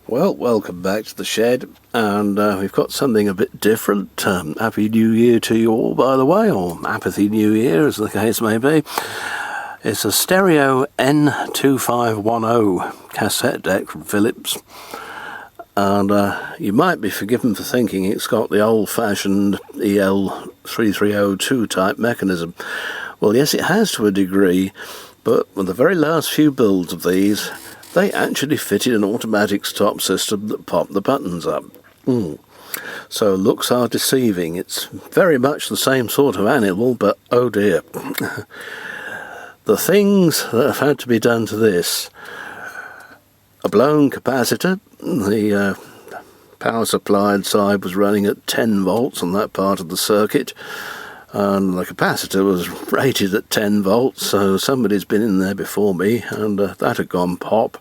Well, welcome back to the shed, and we've got something a bit different. Happy New Year to you all, by the way, or Apathy New Year, as the case may be. It's a stereo N2510 cassette deck from Philips, and you might be forgiven for thinking it's got the old-fashioned EL3302 type mechanism. Well, yes, it has to a degree, but with the very last few builds of these, they actually fitted an automatic stop system that popped the buttons up. So looks are deceiving. It's very much the same sort of animal, but oh dear. The things that have had to be done to this: a blown capacitor. The power supply inside was running at 10 volts on that part of the circuit, and the capacitor was rated at 10 volts, so somebody's been in there before me, and that had gone pop.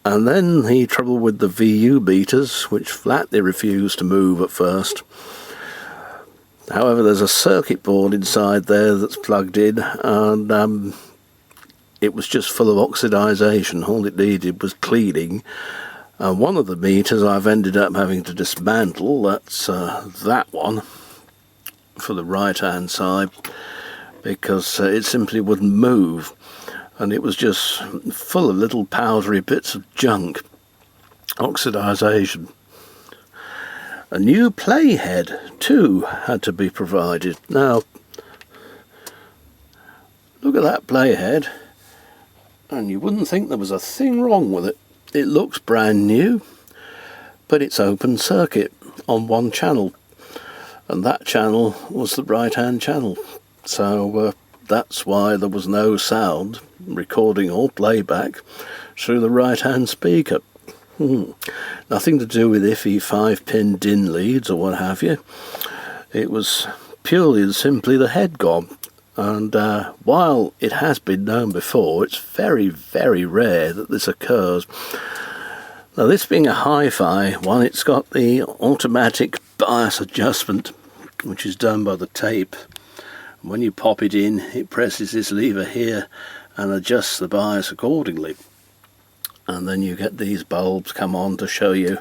And then the trouble with the VU meters, which flatly refused to move at first. However, there's a circuit board inside there that's plugged in, and it was just full of oxidisation. All it needed was cleaning. And one of the meters I've ended up having to dismantle. That's that one, for the right hand side, because it simply wouldn't move, and it was just full of little powdery bits of junk, oxidisation. A new playhead too had to be provided. Now look at that playhead, and you wouldn't think there was a thing wrong with it. It looks brand new, but it's open circuit on one channel, and that channel was the right hand channel, so that's why there was no sound, recording or playback, through the right hand speaker. Nothing to do with iffy 5-pin DIN leads or what have you. It was purely and simply the head gone, and while it has been known before, it's very, very rare that this occurs. Now, this being a hi-fi one, it's got the automatic bias adjustment, which is done by the tape. When you pop it in, it presses this lever here and adjusts the bias accordingly, and then you get these bulbs come on to show you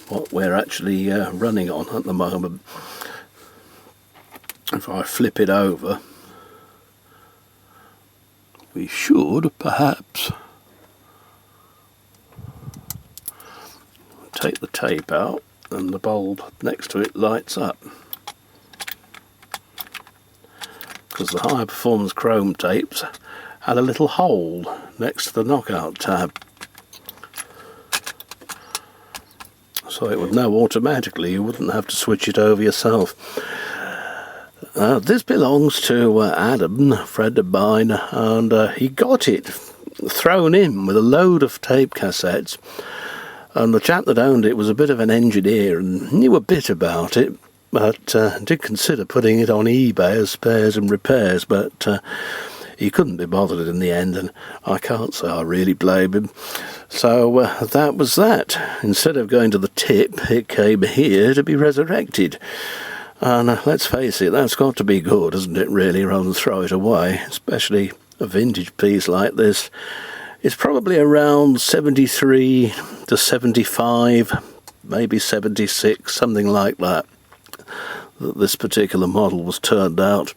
what we're actually running on at the moment. If I flip it over, we should perhaps take the tape out, and the bulb next to it lights up, because the high performance chrome tapes had a little hole next to the knockout tab, so it would know automatically. You wouldn't have to switch it over yourself. This belongs to Adam, a friend of mine, and he got it thrown in with a load of tape cassettes. And the chap that owned it was a bit of an engineer and knew a bit about it, but did consider putting it on eBay as spares and repairs, but he couldn't be bothered in the end, and I can't say I really blame him. So that was that. Instead of going to the tip, it came here to be resurrected. And let's face it, that's got to be good, hasn't it, really, rather than throw it away, especially a vintage piece like this. It's probably around 73 to 75, maybe 76, something like that this particular model was turned out.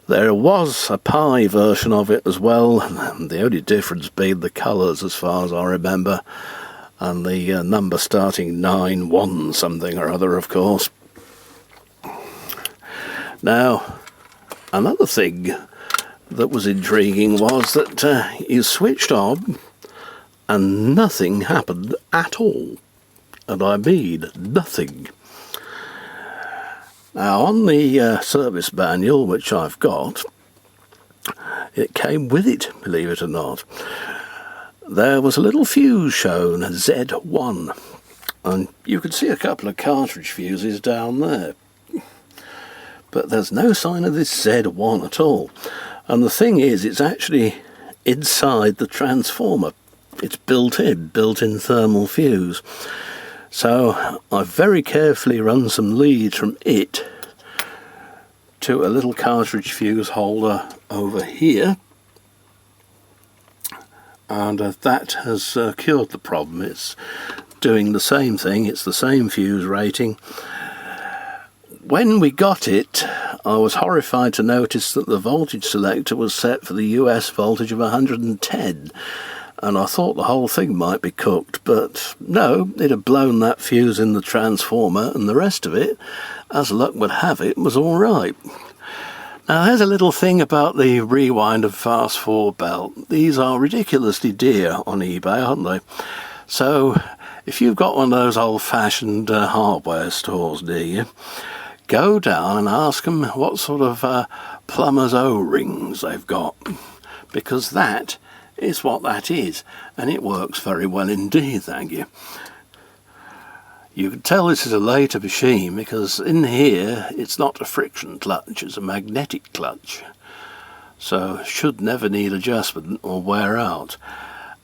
There was a Pi version of it as well, and the only difference being the colours as far as I remember, and the number starting 91 something or other, of course. Now, another thing that was intriguing was that you switched on and nothing happened at all, and I mean nothing. Now, on the service manual, which I've got, it came with it, believe it or not. There was a little fuse shown, Z1, and you could see a couple of cartridge fuses down there, but there's no sign of this Z1 at all. And the thing is, it's actually inside the transformer. It's built-in thermal fuse. So I've very carefully run some leads from it to a little cartridge fuse holder over here, and that has cured the problem. It's doing the same thing, it's the same fuse rating. When we got it, I was horrified to notice that the voltage selector was set for the US voltage of 110, and I thought the whole thing might be cooked, but no, it had blown that fuse in the transformer, and the rest of it, as luck would have it, was all right. Now there's a little thing about the rewind and fast forward belt. These are ridiculously dear on eBay, aren't they? So if you've got one of those old-fashioned hardware stores near you, go down and ask them what sort of plumber's O-rings they've got, because that is what that is, and it works very well indeed, thank you. You can tell this is a later machine because in here it's not a friction clutch, it's a magnetic clutch, so should never need adjustment or wear out.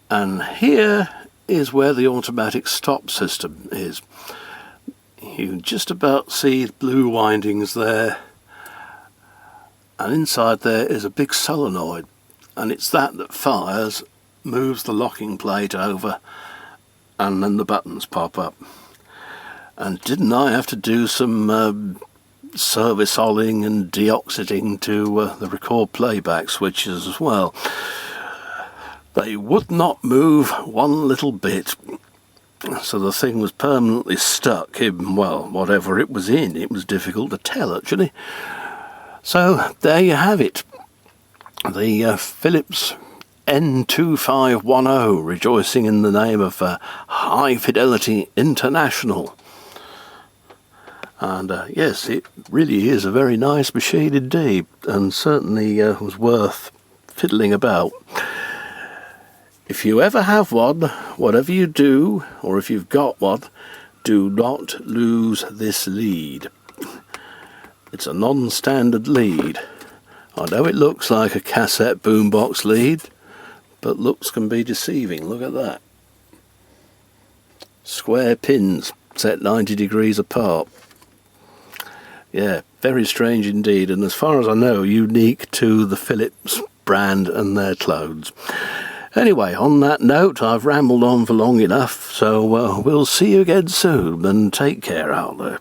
And here is where the automatic stop system is. You can just about see the blue windings there, and inside there is a big solenoid, and it's that fires, moves the locking plate over, and then the buttons pop up. And didn't I have to do some service oiling and deoxiting to the record playback switches as well. They would not move one little bit, so the thing was permanently stuck in, well, whatever it was in. It was difficult to tell, actually. So there you have it, the Philips N2510, rejoicing in the name of High Fidelity International. And yes, it really is a very nice machine indeed, and certainly was worth fiddling about. If you ever have one, whatever you do, or if you've got one, do not lose this lead. It's a non-standard lead. I know it looks like a cassette boombox lead, but looks can be deceiving. Look at that. Square pins set 90 degrees apart. Yeah, very strange indeed, and as far as I know, unique to the Philips brand and their clones. Anyway, on that note, I've rambled on for long enough, so we'll see you again soon, and take care out there.